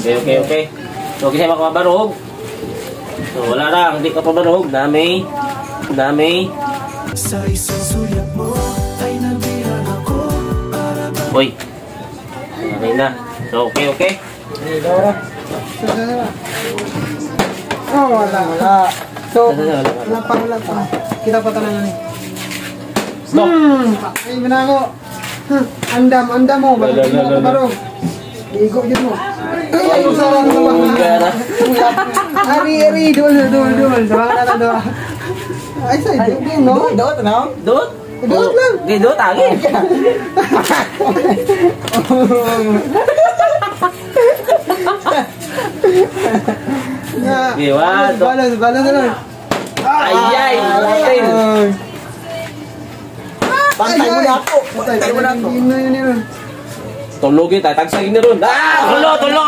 Okay. So, kasi makabarog. So, wala lang. Hindi ka pabarog. Dami. Sa isang sulyap mo ay nabihag ako para ba... Uy. Okay na. So, okay. Oh, wala. So, wala pa. Kita pa talaga ni. Stop. Ay, ako. Andam mo. Bakit mo kabarog? Igo yun mo. Ay, sarang mo ba? Ari, dul. Sabang na doon. Ay, sa'yo, no? Dot. Dut lang. Okay, dot. Agi. Balance na lang. Ay. Pantay mo na ako. Yun. Tulogin tayo. Tagsagin na ron. Tulo.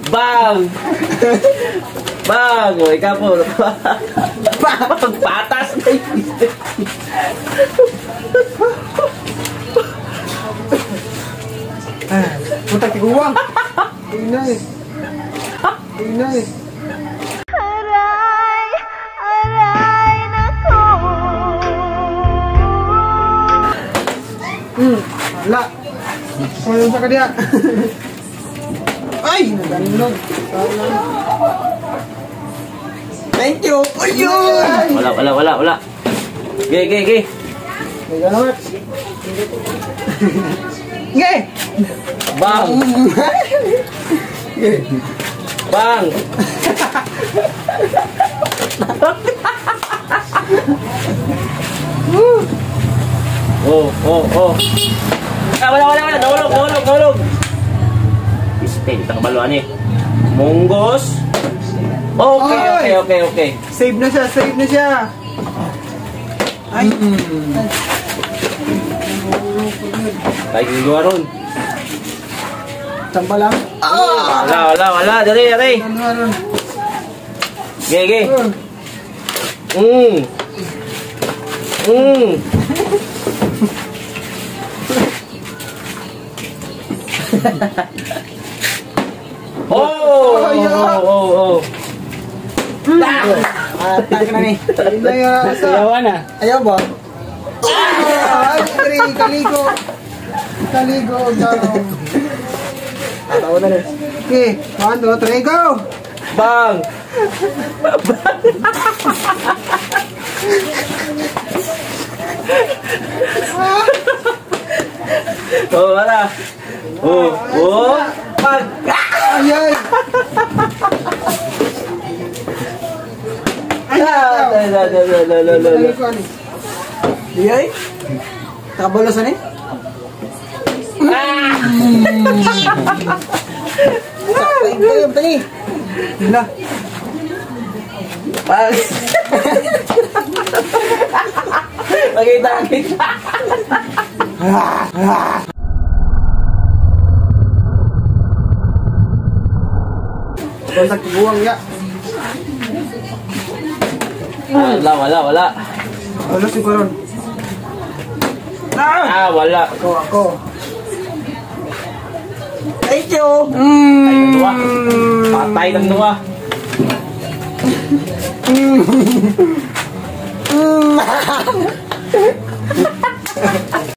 Bang! O, ikaw po. Patas na yun. Punta kiguwang. Inay. Aray nako. Wala. Kung sa kanya. Ay, nagandog. Thank you. Ayun. Wala. Gay. Salamat. Gay. Bang! Oh. Wala. Nahulog. Pistin, takabaluan eh. Munggos. Okay. Save na siya. Ay. Tayo gagawa ron. Tamba lang. Wala. Dari. Ano? Gay. Oh. Tangka na ni. Ayawan na. Ayaw ba? Ay, kaligo. Tawa na rin. Okay, 1, 2, 3, go! Bang! Wala. Pag! Ayay! Ayay! Nakabalasan eh? Tali! Hila! Pag! Pakita! Kontak buwang ya. Wala. Wala si Koron. Wala. Ako. Thank you. Patay ng dua.